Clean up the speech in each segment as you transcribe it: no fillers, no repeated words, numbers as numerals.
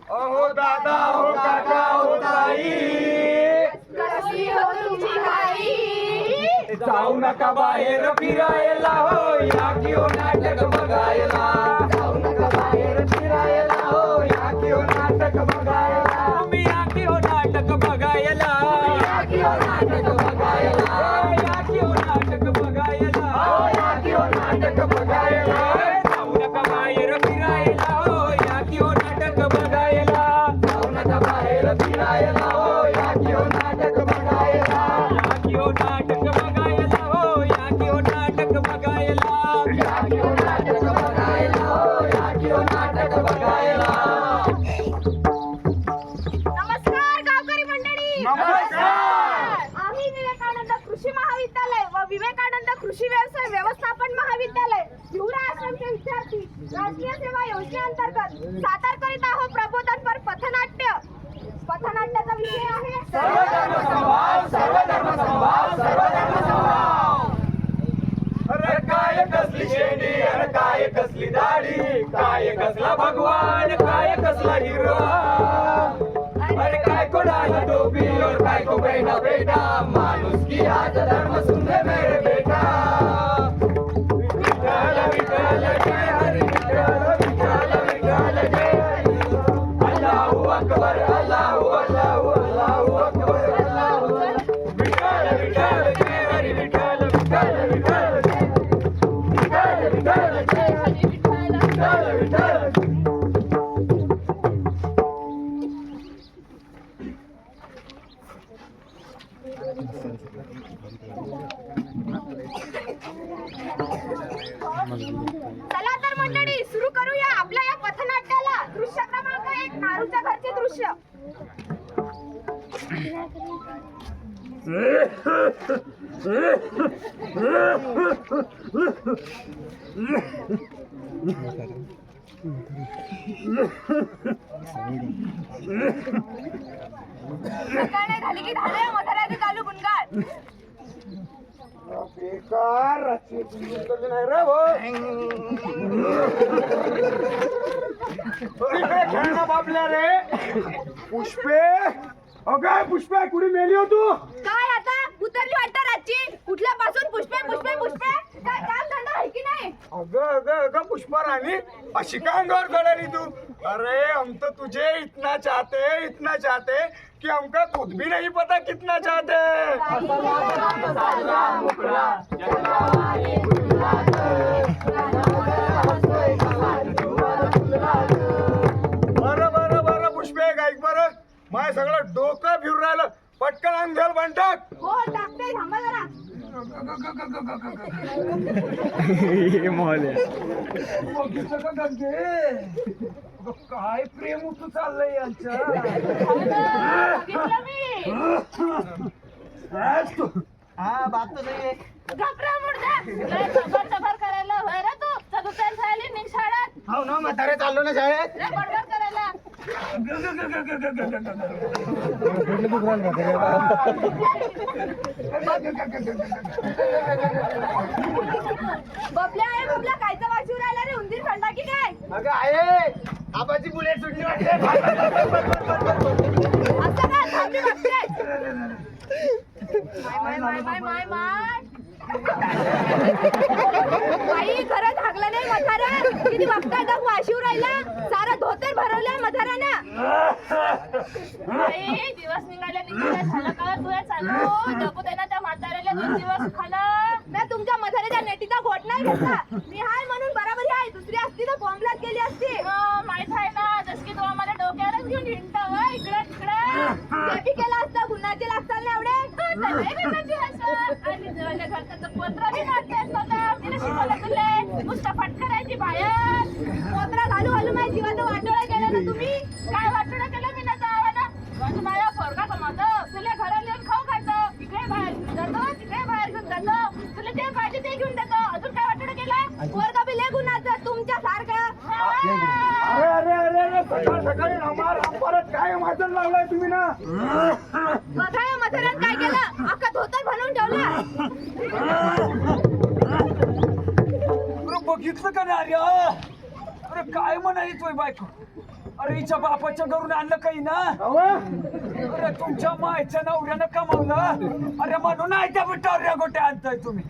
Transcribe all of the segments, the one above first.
अहो दादा हो काका हो ताई, कशी हो तुमची आई? जाऊ नका बाहेर फिरायला हो, या की हो नाटक बघायला. जाऊ नका बाहेर फिरायला हो, या की हो नाटक बघायला. तुम्ही या की हो नाटक बघायला, या की हो नाटक बघायला, या की हो नाटक बघायला, या की हो नाटक बघायला. जाऊ नका बाहेर फिरायला हो, या की हो नाटक बघायला. जाऊ नका बाहेर फिरायला हो, या की हो नाटक बघायला. या की हो नाटक बघायला हो, या की हो नाटक बघायला. या की हो नाटक बघायला हो, या की हो नाटक बघायला. नमस्कार गावकरी मंडळी. नमस्कार. आम्ही विवेकानंद कृषी महाविद्यालय व विवेकानंद कृषी व्यवसाय व्यवस्थापन महाविद्यालय हिवरा आश्रमचे विद्यार्थी राष्ट्रीय सेवा योजनेअंतर्गत सादर करीत आहोत प्रबोधनपर पथनाट्य. पथनाट्याचा विषय आहे सर्वधर्म समभाव, सर्वधर्म समभाव, सर्वधर्म समभाव. अरे काय कसली शेंडी, अरे काय कसली दाढी, काय कसला भगवान, काय कसला हिरो. अरे काय कोणाला टोपी और काय को बेटा बेटा, माणूस की हात धर्म सुंदर मेरे बेटा. विठ्ठल विठ्ठल जय हरी, विठ्ठल विठ्ठल विठ्ठल जय हरी. अल्लाहू अकबर, अल्लाहू अल्लाहू अल्लाहू अकबर, अल्लाहू विठ्ठल विठ्ठल जय हरी, विठ्ठल विठ्ठल विठ्ठल विठ्ठल विठ्ठल जय हरी, विठ्ठल विठ्ठल. चला तर मंडळी सुरू करूया आपल्या या पथनाट्याला. दृश्य क्रमांक 1 नारूच्या घरचे दृश्य. सकाळी झाली की झाले मधाराचे चालू गुणगान. बेकार नाही रे भाऊ. इकडे खेळणं बाबल्या रे. पुष्पे, अगं पुष्पे कुठे मेली हो तू? काय आता उतरली वाटतं रातची? कुठल्यापासून पुष्पे पुष्पे पुष्पे? काय काम धंदा आहे की नाही? अगं अगं अगं पुष्पा राणी, अशी काय अंगावर चढाली तू? अरे हम तो तुझे इतना चाहते कि हमका खुद भी नहीं पता कितना चाहते. बरं बरं बरं पुष्पे ऐक बरं, माझं सगळं डोकं फिरून राहिलं. पटकन अंधेल बनटाक. हो टाकते, थांबा जरा. काय प्रेम उतू चाललंय यांचं. बघितलं मी. हा बात तो नाही. घाबरा मुर्दा. लय सबर करायला होय रे तू. चतुर्थात झाली निघ शाळेत. हो ना म्हातारे चाललो ना शाळेत. रे बडबड करायला. बबल्या आहे बबल्या कायचा वाजू राहिला रे? उंदीर खंडा की काय? अगं आहे आबाची बुलेट सुटली वाटते. असं काय थांबली बघते? माय बाई खरंच हागला नाही मधारा. किती बघता डग वाशिव राहिला. सारा धोतर भरवलाय मधारानं. बाई, दिवस निघाल्या झालं का तुझ्या चालू डबू दे ना त्या म्हाताऱ्याला 2 दिवस खाला. मी तुमच्या मधाऱ्याच्या नेटीचा घोट नाही घेतला. मी हाय म्हणून बराबरी आहे. दुसरी असती तर बॉम्बलाच गेली असती. माहित आहे ना, जस की तू आम्हाला डोक्यावरच घेऊन हिंडता व इकडे तिकडे. ते बी केलं असतं गुन्हाचे लागतात ना एवढे. आणि जेव्हा घरचं पत्र बी काढतायत स्वतः. तिने शिकवलं तुले नुसतं फटकरायची बाहेर. पोत्रा घालू घालू माझ्या जीवाचं वाटोळं केलं ना तुम्ही. काय वाटणं केलं मी ना जावाना. माझं माझ्या पोरगा कमावतो. तुला घराला येऊन खाऊ घालतो. इकडे बाहेर घेऊन जातो, तिकडे बाहेर घेऊन जातो. तुला जे पाहिजे ते घेऊन देतो. अजून काय वाटणं केलं? पोरगा बी लय गुन्हाचं तुमच्या सारखं. अरे अरे अरे अरे सकाळ सकाळी परत काय वाचन लावलाय तुम्ही ना. बघा या मधारात काय केलं? अख्खा धोतर बनवून ठेवला. बघितलं का नाही? अरे काय म्हणाली तुझी बायको. अरे हिच्या बापाच्या घरून आणलं काही ना अहो, अरे तुमच्या मायच्या नवऱ्यानं कमावलं अरे म्हणून नाही त्या बिटावर गोटे आणताय तुम्ही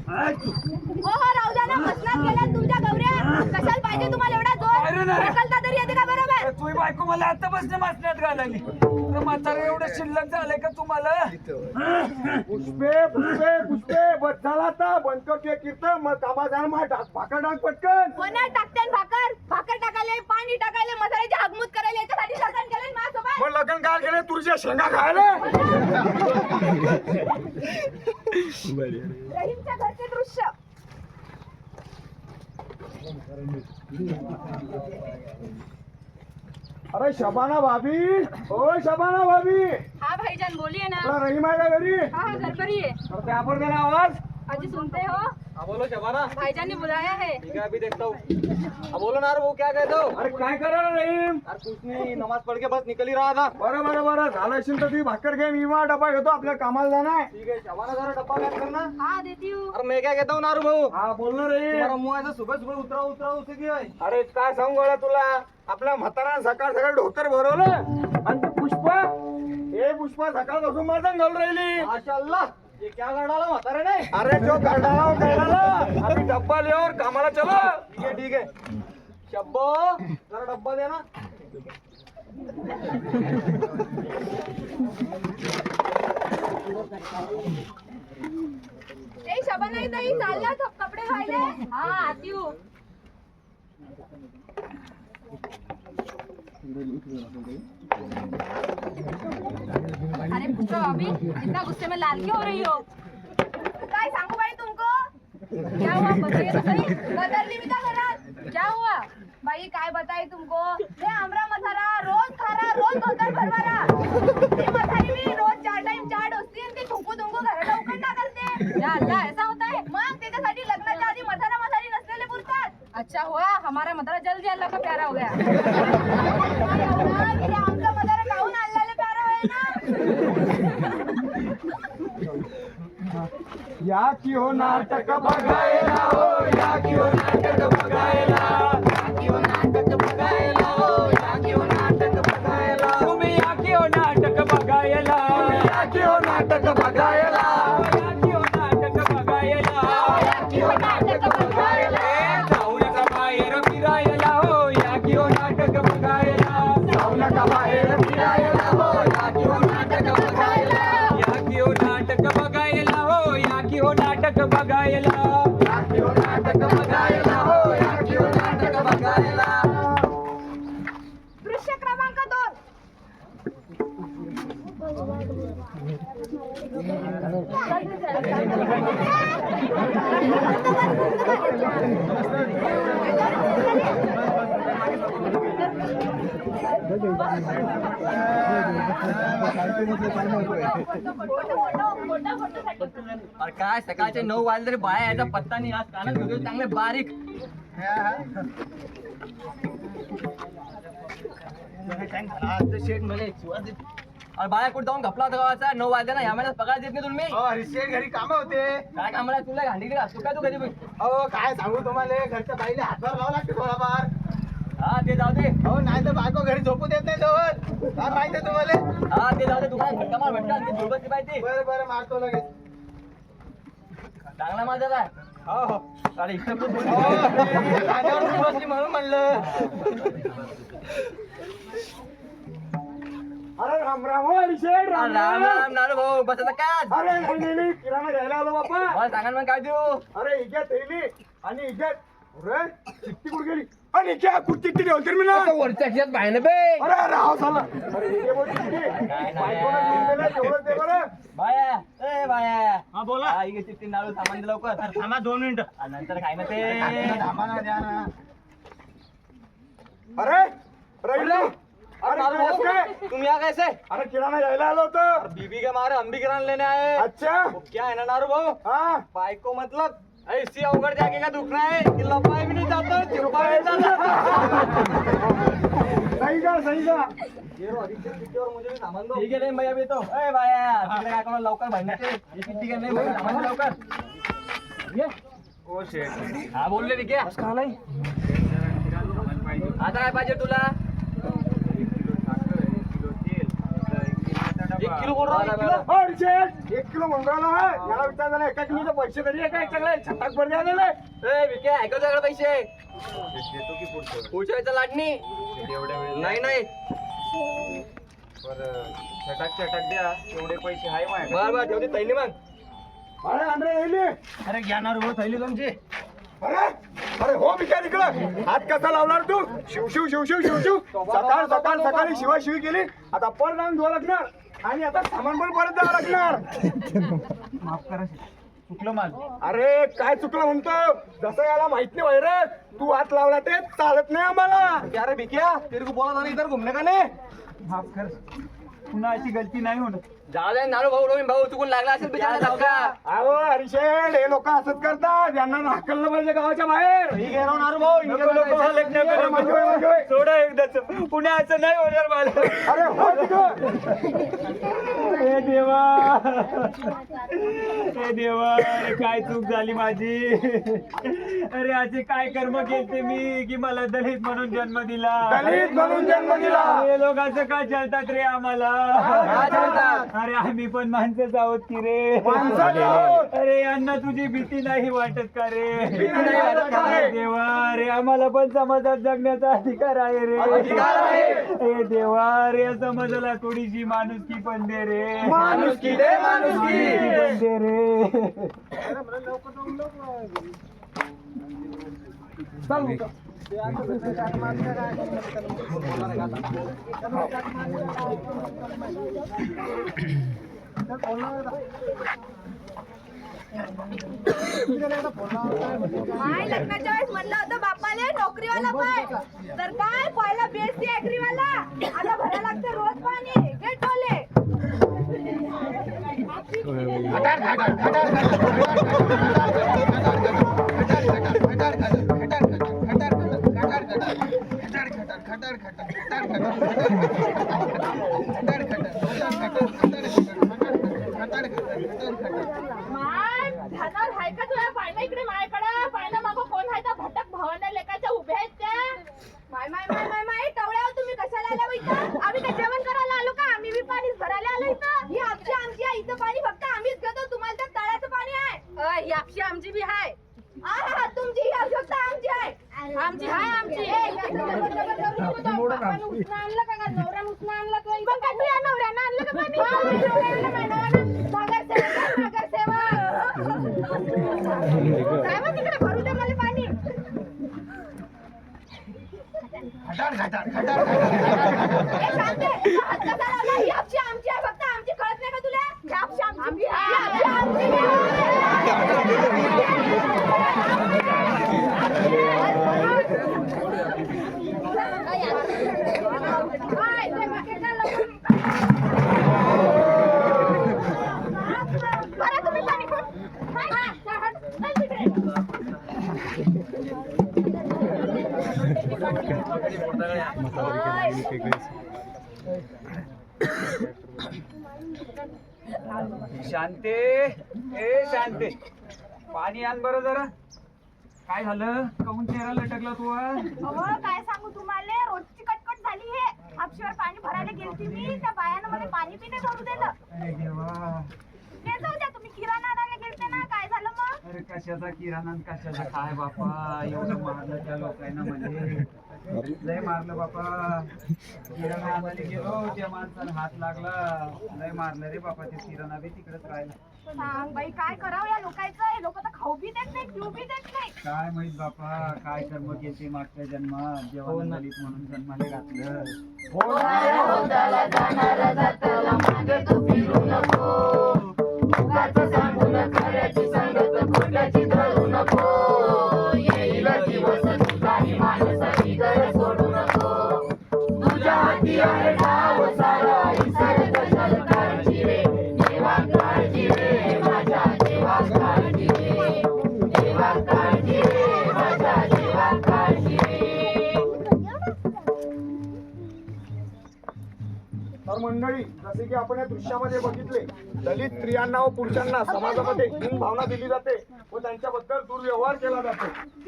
हो हो राहू द्या ना मसनात गेल्या तुमच्या गौऱ्या कशाला पाहिजे तुम्हाला एवढा अरे जोर नाही. ढकलता तरी येते का बरोबर अरे तुझी बायको मला आता बसणे मासण्यात घालायली अरे म्हातारा एवढं शिल्लक झालंय का तुम्हाला पुष्पे पुष्पे पुष्पे बस झाला आता बंद करते कीर्तन मग कामा जाणार मग भाकर टाक पटकन कोणा टाकते भाकर भाकर टाकायला पाणी टाकायला मसाल्याची हगमूत करायला याच्यासाठी लग्न केलं माझ्यासोबत मग लग्न काय केले तुझ्या शेंगा खायला रहीमच्या घरचे दृश्य अरे शबाना भाभी ओ शबाना भाभी हाँ भाईजान बोलिए ना। तुला रहीम आहे का घरी हाँ हाँ घर पर ही है। तर त्या पर देना आवाज अजी सुनते हो? हाँ बोलो शबाना भाईजान ने बुलाया है। ठीक है अभी देखता हूँ अब बोलो ना वो क्या कहते हो अरे काय कर रहा रहीम अरे कुछ नहीं नमाज पढ़ के बस निकल ही रहा था बरं बरं बरं झालं असेल तर तुम्ही भाकर घे मी मा डबा घेतो आपल्या कामाला जाणार आहे ठीक है शबाना जरा डब्बा पॅक करना हाँ देती हूँ। अरे मैं क्या कहता हूँ नारू भाऊ हाँ बोल ना रे तुम्हारा मुंह ऐसा सुबह सुबह उतरा उतरा उसे की अरे काय सांगू गळा तुला आपल्या म्हातारा सकाळ सकाळ ढोतर भरवलं आणि ते पुष्पा हे पुष्पा सकाळपासून माझं घालून राहिली माशाअल्लाह ये क्या गडाला म्हातारे ने अरे जो गडाला अभी डब्बा ले और कामाला चलो ठीक है शब्बो जरा डब्बा दे ना ए शबानाई ताई चालल्या कपडे धुवायले हाँ आती हूँ। अरे पूछो अभी इतना गुस्से में लाल क्यों हो रही हो? काय सांगू बाई तुमको क्या हुआ बताइए तो सही। बदलली मी त्या घरात क्या हुआ? बाई काय बताई तुमको हे आमरा मसाला रोज खारा रोज धोतर भरवारा ते मसाली मी रोज 4 टाइम 4 डोसती आणि ते थुंकू थुंकू घराला उकडा करते या अल्लाह ऐसा होता है? मग त्याच्यासाठी लग्नाच्या आधी मसाला मसाली नसलेले पुरतात अच्छा हुआ हमारा मदरा जल्दी अल्लाह का प्यारा हो गया। एवढा आमचा मसाला खाऊन आणलेले प्यारा होय ना या की हो नाटक बघायला हो या की हो नाटक बघायला तुम्ही या की हो नाटक बघायला या की हो नाटक बघायला या की हो नाटक बघायला ए, जाऊ नका बाहेर फिरायला हो या की हो नाटक बघायला जाऊ नका बाहेर फिरायला हो या की हो नाटक बघायला या की हो नाटक बघायला हो या की हो नाटक बघायला या की हो नाटक बघायला हो या की हो नाटक बघायला दृश्य क्रमांक 2 अरे काय सकाळचे 9 वाजले तरी बाया याचा पत्ता नाही आज कानात घेतो चांगले बारीक अरे बाया कुठे जाऊन घपला होता गावाचा 9 वाजले ना ह्या महिन्यात पगार देत नाही तुम्ही रिसेट घरी काम होते काय कामाला तुला घांडी असतो काय तू कधी बी? अहो काय सांगू तुम्हाला घरच्या बाईला हातभार लावा लागते थोडाफार हा ते जाऊ दे हो नाही तर बायको घरी झोपू देत नाही जवळ काय माहिती आहे तुम्हाला हा ते जाऊ दे दुकानात धक्का मार भेटला ते झोपत पाहिजे बरं बरं मारतो लगेच चांगला माझा काय हो हो अरे इथं तू खाण्यावर बसली म्हणून म्हणलं अरे राम राम हो रिसेट राम राम नारू भाऊ बस आता काय अरे नाही नाही किराणा घ्यायला आलो बाप्पा मला सांगा ना मग काय देऊ अरे इज्जत थैली आणि इज्जत अरे चिठ्ठी कुठे गेली आणि क्या कुठची चिठ्ठी ठेवते मी ना वरच्या खिशात बाहेर बे अरे राव झाला अरे हे घे बोल चिठ्ठी बायकोला घेऊन गेला तेवढंच दे बरं बाया ए बाया हा बोला हा इकडे चिठ्ठी नारू सामान दे लवकर थांबा 2 मिनिटं आणि नंतर काय ना ते थांबा ना द्या ना अरे रविला अरे नारू कसं काय? भाऊ तुम यहाँ कैसे अरे किराणा घ्यायला आलो होतो बीबी के मारे हम भी किराना लेने आए अच्छा वो क्या है ना नारू भाऊ हाँ बाइक को मतलब ऐसी अवगढ़ जाके का दुखना है कि लपाए भी नहीं जाता छुपाए भी नहीं जाता सही का ये रो अधिक चिट्ठी और मुझे भी सामान दो ठीक है नहीं भैया भी तो ए भैया तिकडे काय करू लवकर भरण्याचे ये चिट्ठी का नाही भैया सामान दे लवकर ये ओ शेट हा बोल रे क्या कहा नाही आता काय पाहिजे तुला? 1 किलो कोण राहिला? 1 किलो म्हणून राहिला याला विचार झाला एका किलोचे पैसे तरी एका चांगले छटाक भरले आलेले ए विके ऐकव सगळे पैसे पुढच्या वेळेचा लाडणी नाही नाही छटाक द्या एवढे पैसे आहे माझ्या बर बर ठेवते तैली मग. अरे अंडे राहिले अरे घेणार हो थैली तुमची. अरे अरे हो भिकार इकडं हात कसा लावणार तू शिव शिव शिव शिव शिव शिव सकाळ सकाळ सकाळी शिवाशिवी केली आता परत जाऊन धुवा लागणार आणि आता सामान पण परत द्यावं लागणार. माफ करा चुकलं माझं. अरे काय चुकलं म्हणतो जसं याला माहित नाही रे तू हात लावला ते चालत नाही आम्हाला. अरे भिक्या तेरे को बोला था इधर घूमने का नाही. माफ कर पुन्हा अशी गलती नाही होणार. जाऊ दे नारू भाऊ रोहिन भाऊ चुकून लागला असेल बिचारा धक्का. अहो हरिशेड हे लोक असंच करतात यांना हाकललं पाहिजे गावाच्या बाहेर. ठीक आहे नारू भाऊ नको, नको, हा लग्न करू, अरे, मागे वळ, मागे वळ. सोडा एकदाच पुन्हा असं नाही होणार मला. अरे हो तिकडं. हे देवा हे देवा अरे काय चूक झाली माझी. अरे असे काय कर्म केले मी की मला दलित म्हणून जन्म दिला. दलित म्हणून जन्म दिला. हे लोक असं का चालतात रे आम्हाला. का चालतात? अरे आम्ही पण माणसंच आहोत की रे. माणसंच आहोत. अरे यांना तुझी भीती नाही वाटत का रे. भीती नाही वाटत का रे? देवा रे आम्हाला पण समाजात जगण्याचा अधिकार आहे रे. अधिकार आहे. हे देवा रे या समाजाला थोडीशी माणुसकी पण दे रे. माणुसकी दे, माणुसकी. पण दे रे. माय लग्नाच्या वेळेस म्हणलं होतं बापाले नोकरीवाला पाय तर काय पहिला बीएससी ऍग्रीवाला आता भरायला लागतं रोज पाणी घे टोले. माय धनावर हाय का तुला पाहिलं इकडे माझ्याकडं पाहिलं मागं कोण आहे त्या भटक भवाना लेकाच्या उभ्या आहेत त्या. माय माय माय माय माय टवळ्यावर तुम्ही कशाला आल्या बा इथं? आम्ही काय जेवण करायला आलो का? आम्ही बी पाणीच भरायला आलो इथं. ही आमची आमची आहे. इथं पाणी फक्त आम्हीच घेतो. तुम्हाला तर तळ्याचं पाणी आहे. ही आपशी आमची बी आहे. हा तुमची ही आवश्यकता आमची आहे. आमची आहे आमची. आपण उसनं आणलं का नवऱ्यानं उसनं आणलं का? पण काय तुझ्या नवऱ्यानं आणलं का पाणी? नगरसेवा काय मग तिकडे भरू दे मला पाणी. हे शांत आहे. हात कसा लावला? ही आपशी आमची आहे फक्त आमची कळत नाही का तुला? ही आपशी आमची बरं तुम्ही पाणी शांते ए शांते पाणी आण बरं जरा. काय झालं काऊन चेहरा लटकला तू? अहो काय सांगू तुम्हाला रोजची कटकट झाली हे. हापशीवर पाणी भरायला गेलती मी त्या बायानं मला पाणी बी नाही भरू दिलं. अरे देवा ते जाऊ द्या तुम्ही किराणा आणायला गेलते ना काय झालं मग? अरे कशाचा किराणा आणि कशाचा काय बापा एवढं मारलं त्या लोकांना म्हणजे लय मारलं बापा. किराणा आणायला गेलो त्या माणसाला हात लागला लय मारलं रे बापा. ते किराणा बी तिकडेच राहिला. सांग बाई काय करावं या लोकांचं. हे लोक तर खाऊ बी देत नाही पिऊ बी देत नाही. काय माहित बापा काय कर्म केले मागच्या जन्मात देवानं दलित म्हणून जन्माला घातलं. तर मंडळी जसे जसे की आपण या दृश्यामध्ये बघितले, दलित स्त्रियांना व पुरुषांना समाजामध्ये हीन भावना दिली जाते व त्यांच्याबद्दल दुर्व्यवहार केला जातो.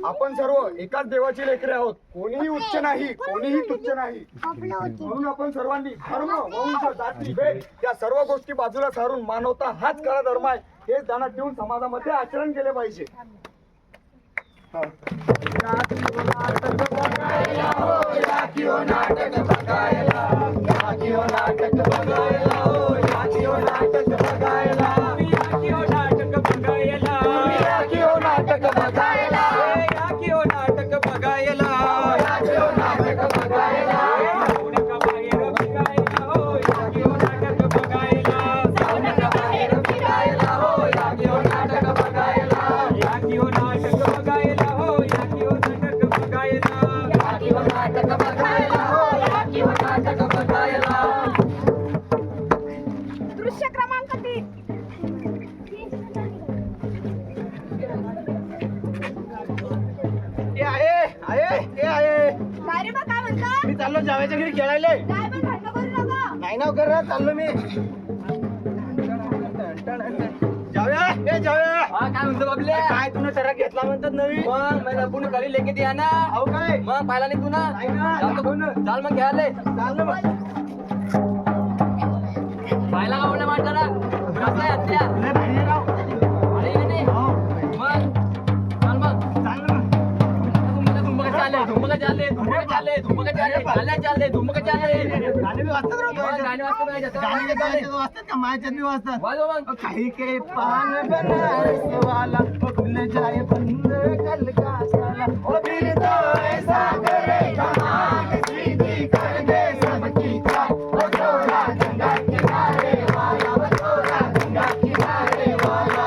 आपण सर्व एकाच देवाची लेकरे आहोत. कोणीही उच्च नाही, कोणीही तुच्छ नाही. म्हणून आपण सर्वांनी धर्म, वंश, जाती, भेद या सर्व गोष्टी बाजूला सारून मानवता हाच खरा धर्म आहे हे ध्यानात ठेवून समाजामध्ये आचरण केले पाहिजे. दृश्य क्रमांक 3. काय रे बा, काय म्हणता? मी चाललो जावयाच्या घरी खेळायला. काय पण भांडणं करू नका. नाही ना कर चाललो मी. जाऊया ए जाऊया. काय म्हणतो बाबल्या? काय तुला ट्रक घेतला म्हणतात नवीन? मग मैं लपून करी लेके दिया ना. अहो काय मग पाहिला नाही तू ना. नाही ना. चाल मग घ्यायला. चाल ना मग. पाहिला का म्हणलं माणसाला? कसं आहे हत्या? लय भारी आहे राव. अरे का नाही? हो. मग चाल मग. चाल ना मग. धुमका चालले. चालले. गाणी बी वाजतात राव. गाणी वाजता पाहिजे. गाणी बी गायचं वाजतात का मायाच्यात बी वाजतात. वाजव मग. काही के पान बनारस वाला वो भूल जाए बंद कल का साला ओ दिल तो ऐसा करे कमाल सीधी कर दे सबकी चाल ओ छोरा गंगा किनारे वाला वो छोरा गंगा किनारे वाला.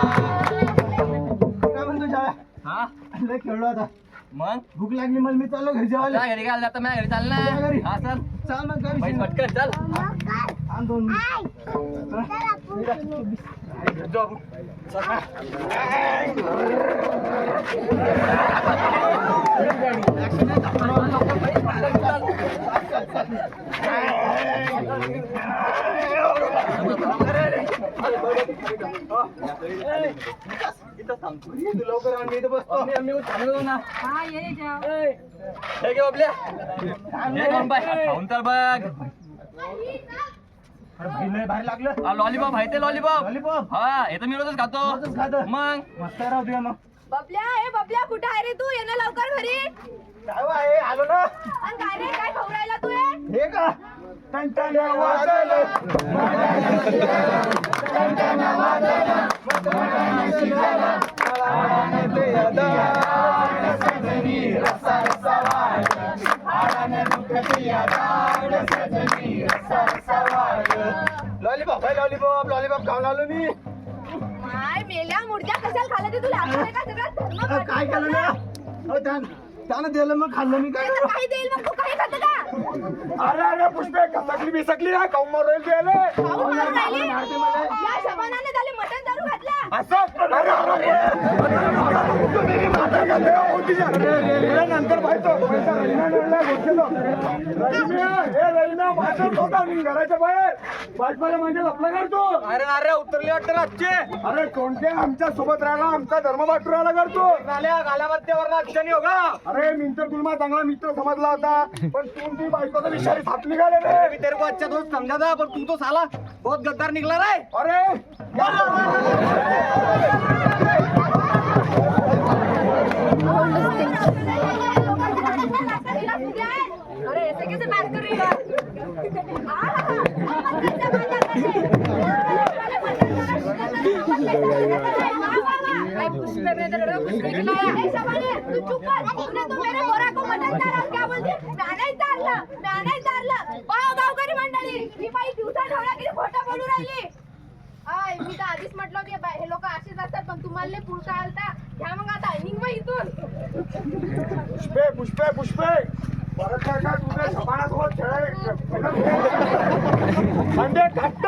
काय म्हणतो जाव्या? हा लय खेळलो आता. मग भूक लागली मला, मी चाललो घरी जेवायला. घरी घाल जाता माझ्या घरी चाल तुझ्या ना. घरी? हा चल. चाल मग काय बाई विषय नाही. पटकन चल. थांब 2 मिनिट. जाऊ आपण. इथं थांबतो. तू लवकर आण, मी इथं बसतो. मी थांबलो ना. हा, ये रे जाव. हे घे बाबल्या. हे घेऊन बाय. खाऊन तर बघ. अरे भाई लय भारी लागलं. लॉलीपॉप आहे ते लॉलीपॉप. लॉलीपॉप हा हे तर मी रोजच खातो. रोजच खातो. मग मस्त राहू दे मग. बबल्या, हे बबल्या, कुठं आहे रे तू? ये ना लवकर घरी. काय हो आहे, आलो ना. आणि काय रे, काय खाऊ राहिला तू हे? हे का टंटन वाजलं टंटन वाजलं मटण शिजलं आळाने पेयदा सजनी रसा रसा वाढ आळाने दुखती दाड सजनी रसा रसा वाढ. लॉलीपॉप आहे, लॉलीपॉप खाऊन आलो मी. माय मेल्या मुर्द्या कशाला खाल्लं ते तुला आठवतंय का सगळं? धर्म काय केलं ना? अहो, त्यानं दिलं मग खाल्लं मी. काय तर काही देईल मग, तू काही खातं का? अरे पुष्पे कसकली बिसकली ना खाऊन मारून गेले. खाऊन मारून राहिली? मारते मला. या शबानाने झाले मटण दारू घातला. असं नंतर घराच्या बाहेर बाजूला म्हणजे आपला करतो. अरे अरे उतरले वाटतं रातचे. अरे कोणत्या आमच्या सोबत राहिला, आमचा धर्म बाटू राहिला करतो. गाल्यावर अक्षणी हो का? अरे मी तर तुला चांगला मित्र समजला होता, पण तुमची बायकोचा विषारी साथ निघाले रे. मी तेरे को अच्छा दोस्त समझा था, पर तू तो साला बहुत गद्दार निकला रे. अरे अरे ऐसे कैसे बात कर रही हो? तू चुप कर. तूने तो मेरे बोरा को मटन डाला, क्या बोलते? मैं नाही चारलं. वाव गावकरी मंडळी, ही बाई दिवसा ढवळ्यागिरी खोटं बोलू राहिली. आय, मी तर आधीच म्हटलं होती हे लोक असेच असतात, पण तुम्हाला लय पुढचा आलता. घ्या मग आता निघ मग इथून. पुष्पे परत काय का तुझ्या शबानासोबत खेळायला म्हणजे घट्ट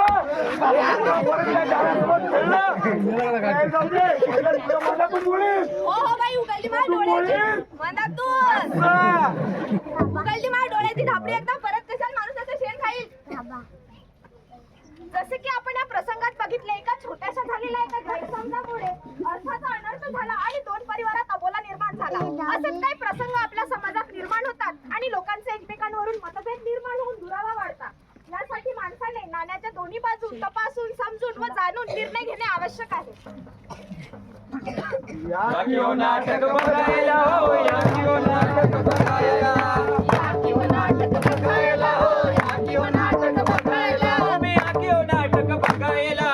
मनातून बोलीस. हो बाई, उघडली माझ्या डोळ्याची मनातून. उघडली माझ्या डोळ्याची धापडी एकदा. परत कशाला माणूस असं शेण खाईल? जसे की आपण या प्रसंगात बघितले, एका छोट्याशा झालेल्या एका गैरसमजामुळे अर्थाचा अनर्थ झाला आणि दोन परिवारात अबोला निर्माण झाला. असेच काही प्रसंग आपल्या समाजात निर्माण होतात आणि लोकांचे एकमेकांवरून मतभेद निर्माण होऊन दुरावा वाढतात. यासाठी माणसाने नाण्याच्या दोन्ही बाजू तपासून, समजून व जाणून निर्णय घेणे आवश्यक आहे. या किंवा नाटक बघायला हो, या किंवा नाटक बघायला, या किंवा नाटक बघायला हो, या किंवा नाटक बघायला. तुम्ही या किंवा नाटक बघायला,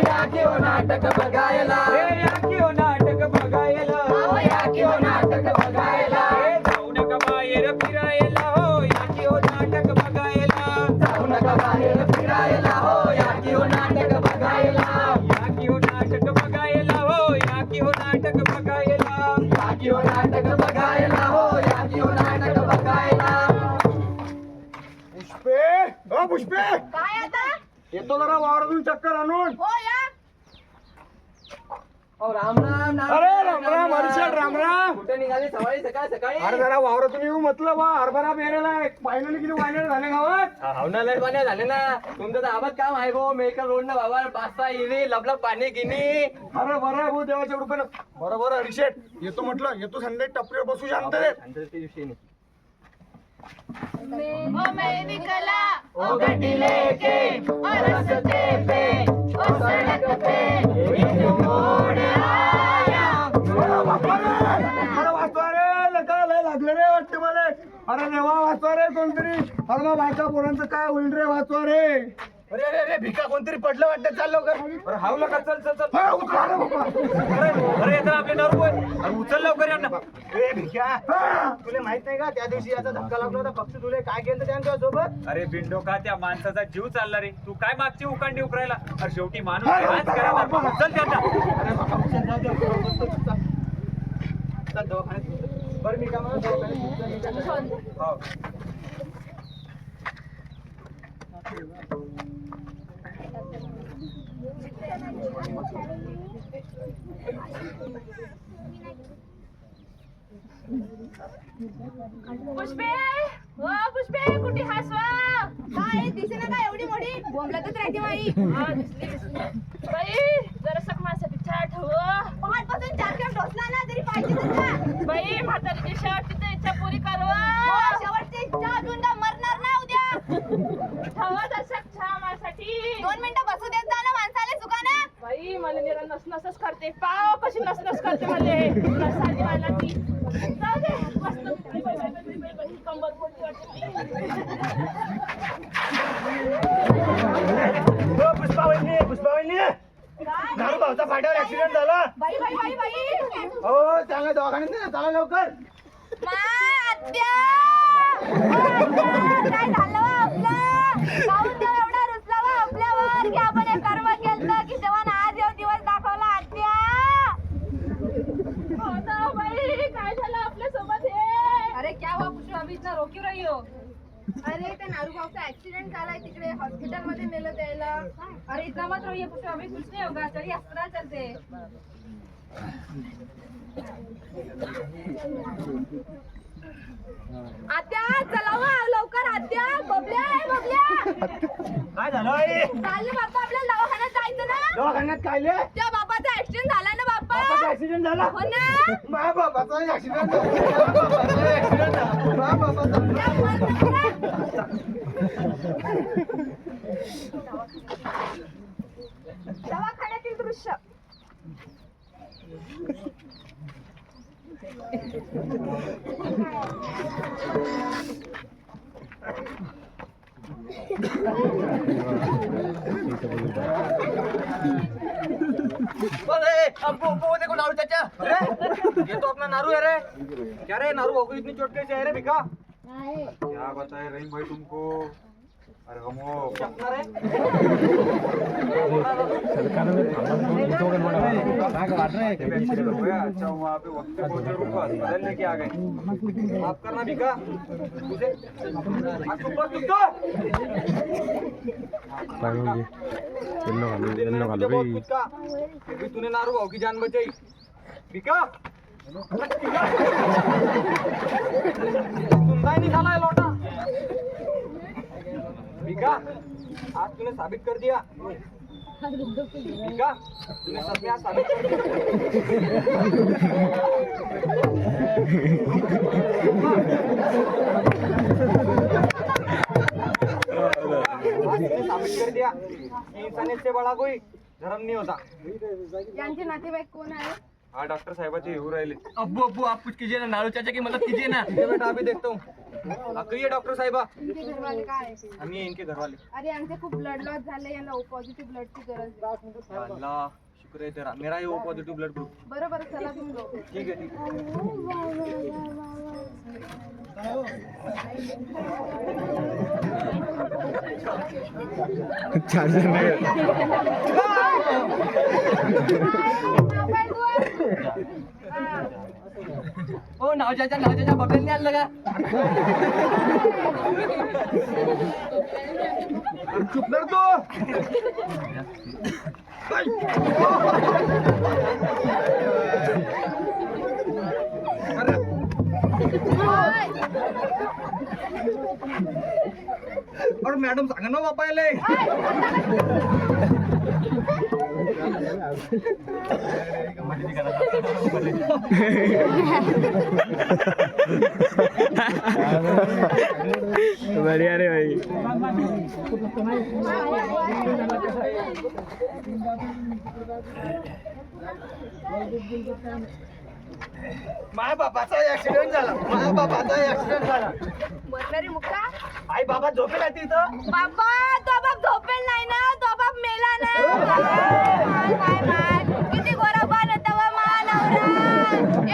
या किंवा नाटक बघायला, हे या किंवा नाटक बघायला, अहो, या किंवा नाटक बघायला. हे जाऊ नका बाहेर फिरायला हो, या किंवा नाटक बघायला, जाऊ नका बाहेर फिरायला हो, या किंवा नाटक बघायला. या किंवा नाटक बघायला हो, या किंवा नाटक बघायला. या किंवा नाटक बघायला हो, या किंवा नाटक बघायला. पुष्पे पुष्पे, काय आता? येतो जरा वावरातून चक्कर आणून. हो या. राम राम अरे राम राम हर्षद, राम राम. कुठे निघाले सवारी सकाळ सकाळी? अरे जरा वावरातून येऊ म्हटलं बा, हरभरा पेरेला आहे. फायनली किती वायनल झाले गावात. हावना लय पाणी झाले ना. तुमचं तर आबाद काम आहे गो. मेकल रोड ना बाबा, पास्ता इरी लबलब पाणी गिनी. अरे बरं आहे भाऊ, देवाच्या रुपयानं. बरोबर हर्षद, येतो म्हटलं, येतो संध्याकाळी टपरीवर बसू शांत रे. ओ मैं निकला, ओ गड्डी लेके, ओ रस्ते पे, ओ सड़क पे, एक मोड़ आया. अरे बापा रे, अरे वाचवा रे, लका लय लागलं रे वाटतं मला. अरे देवा वाचवा रे कोणतरी. अरे मग बायका पोरांचं काय होईल रे, वाचवा रे. अरे अरे अरे भिका कोणतरी पडलं वाटतं. चाल लवकर. अरे हाव नका, चल चल चल. हा, उचला रे बाबा. अरे येतात आपले नरू होय. अरे उचल लवकर यांना. ए भिक्या, हा. तुला माहित नाही का त्या दिवशी याचा धक्का लागला होता पक्षी, तुला काय केलं त्यांच्या सोबत? अरे बिंडो का, त्या माणसाचा जीव चालला रे. तू काय मागची उकांडी उकरायला. अरे शेवटी माणूस अरे हाच करायला. बाबा. चल त्यांना. चल दवाखान्यात. बरं मी काय म्हणतो, दवाखान्यात. हो. पुष्पे, ओ पुष्पे, कुठे हसवा? काय दिसे ना काय एवढी मोठी बोंबलतच राहते बाई. हा, दिसली दिसली. बाई जरा सक माझ्यासाठी चहा ठेव. पहाटपासून 4 खेप ढोसला ना तरी पाहिजे तुझा. बाई म्हातारीची शेवटची तर इच्छा पुरी करव. हो, शेवटची इच्छा अजून का मरणार ना उद्या. ठेवा जरा चहा माझ्यासाठी. 2 मिनिटं बसू देत जा ना माणसाला चुकाना. बाई मला निरा नसनसच करते. पाव कशी नसनस करते मला. नसाली मला ती. जाऊ दे मस्त. बाई, बाई, बाई, बाई, बाई, बाई, कंबर मोठी वाटते. पुष्पावहिनी, पुष्पावहिनी, नारू भाऊचा फाट्यावर ऍक्सिडेंट झाला. बाई बाई बाई बाई. हो चांगल्या दवाखान्यात नाही, चला लवकर. मा आत्या. ओ आत्या, काय झालं वा आपलं? काहून देव एवढा रुसला वा आपल्यावर की आपण हे कर्म केलं की तेव्हा ना आज एव दिवस दाखवला आत्या. हो ना बाई, काय झालं आपल्या सोबत हे? अरे क्या हुआ पुष्पा, अभी इतना रोक्यू रही हो? अरे त्या नारू भाऊचा ऍक्सिडेंट झालाय, तिकडे हॉस्पिटल मध्ये नेलं त्याला. अरे इतना मत रोइए पुष्पा, अभी कुछ नहीं होगा, चलिए अस्पताल चलते. आत्या चला वा लवकर आत्या. बबल्या आहे बबल्या. काय झालं आई? चालले बाप्पा, आपल्याला दवाखान्यात जायचं ना. दवाखान्यात काय लय? त्या बापाचा ऍक्सिडेंट झाला ना बाप्पा. बापाचा ऍक्सिडेंट झाला. हो ना. माझ्या बापाचा ऍक्सिडेंट झाला. बापाचा ऍक्सिडेंट झाला. माझ्या बापाचा. त्या मरणाला. दवाखान्यातील दृश्य. ये तो अपना नारू है रे. क्या रे नारू भाऊ को इतनी चोट कैसे है रे भिका? क्या बताए रही भाई तुमको. अरे हमो अपना रे. एक्सीडेंट हो गया. अच्छा वहाँ पे वक्त पे पहुंचे, रुको अस्पताल लेके आ गए. माफ करना भिका. तुझे आज सुबह तुझको बहुत कुछ का. फिर भी तूने नारू भाऊ की जान बचाई. भिका सुनता ही नहीं साला ये लौटा. भिका आज तूने साबित कर दिया ठीक है तूने सच में आज साबित कर दिया आज तूने साबित कर दिया कि इंसानियत से बड़ा कोई धर्म नहीं होता. यांचे नातेवाईक कोण आहे? हाँ डॉक्टर साहिबाचे येऊ राहिले. अब्बू अब्बू आप कुछ कीजिए ना, नाड़ू चाचा की मदद कीजिए ना. ठीक है बेटा अभी देखता हूँ. कहिए डॉक्टर साहिबा. तुमचे घरवाले काय आहे? हम ये इनके घर वाले. अरे यांचे खूप ब्लड लॉस झाले, यांना ओ पॉझिटिव्ह ब्लडची गरज आहे. अल्लाह शुक्र है तेरा मेरा ही ओ पॉजिटिव ब्लड ग्रुप. बरं बरं चला तुम्ही लोक. ठीक है ठीक है. ओ नाव चाचा बबेलने आणलं का? चुप कर तू. और मॅडम सांगा ना बापायले. बढ़िया रे भाई. माझ्या बापाचा ऍक्सिडेंट झाला. माझ्या बापाचा ऍक्सिडेंट झाला. मरणारी मुक्का आई बाबा झोपेल आहे तिथं. बाबा तो बाप झोपेल नाही ना, तो बाप मेला ना. काय किती गोराबान होता व महानवरा,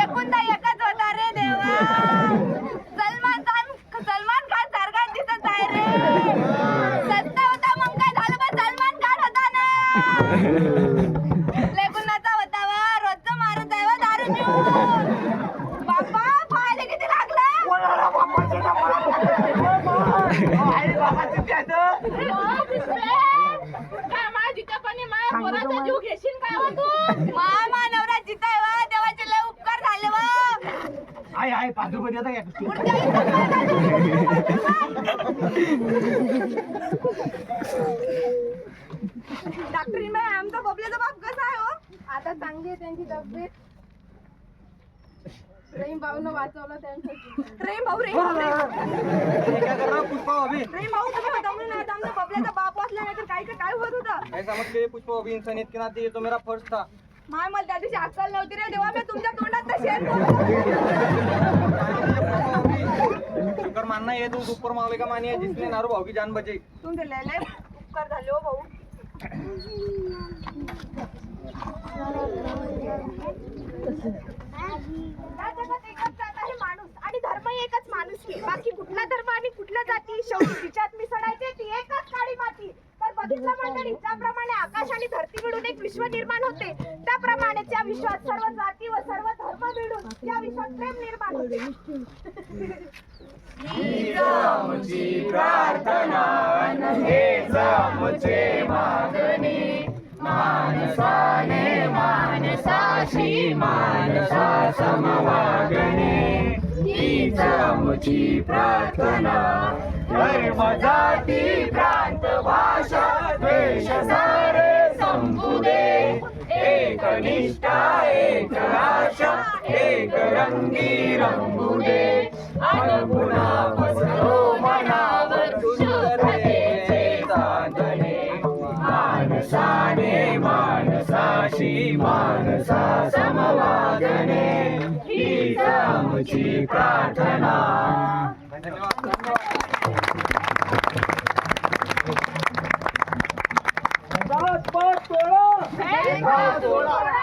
एकुलता एकच होता रे देवा. सलमान खान सारखा दिसत आहे रे. सत्ता होता मग काय झालं, पण सलमान खान होता ना. लेकुनाचा होता वा, रोजचं मारत आहे वा दारू पिऊन. बाबा पाहायला किती लागलं. आई बाबाची त्याचं. काय माझ्या जितापणी माझ्या पोराचा जीव घेशील काय हो तू? मानवरा जिताय वा, देवाचे लय उपकार झाले वा. आई आई 5 रुपये देता का? पुढच्या युद्धात डॉक्टरीन बाई आमचा बबल्याचा बाप कसा आहे हो? आता चांगली आहे त्यांची तब्येत. रहीम भाऊनं वाचवलं त्यांचं जीव. रेम भाऊ रेम भाऊ काय करणार पुष्पा अभी. रेम भाऊ तुम्ही होता म्हणून आता आमचा बबल्याचा बाप वाचला नाही तर काय होत होतं. ऐसा मत कहिए पुष्पा अभी इंसानियत के नाते ये तो मेरा फर्ज था. माय मला त्या दिवशी अक्कल नव्हती रे देवा, मी तुमच्या तोंडात तर शेर शुक्र मानना ये तो ऊपर मावे का मानिए जिसने नारू भाव की जान बचाई. तुमचे लय लय उपकार झाले हो भाऊ. या जगात एकच जात आहे माणूस आणि धर्म एकच माणूस. बाकी कुठला धर्म आणि कुठल्या जाती शेवटी तिच्यात मिसळायचे ती एकच काळी माती. तर बघितलं मंडळी, ज्याप्रमाणे आकाश आणि धरती मिळून एक विश्व निर्माण होते, त्याप्रमाणे त्या विश्वात सर्व जाती व सर्व धर्म मिळून या विश्वात प्रेम निर्माण होते. प्रार्थना हेच आमचे मागणे, माणसाने माणसाशी माणसा समवागणे. हीच आमची प्रार्थना. धर्म जाती प्रांत भाषा द्वेष सारे संपू दे. एक निष्ठा एक आशा एक रंगी रंगू दे. अनगुणा पसरो मनावर शुद्धतेचे चांदणे. माणसाने माणसाशी माणसा समवागणे. हीच आमची प्रार्थना. पाच तोळा. हे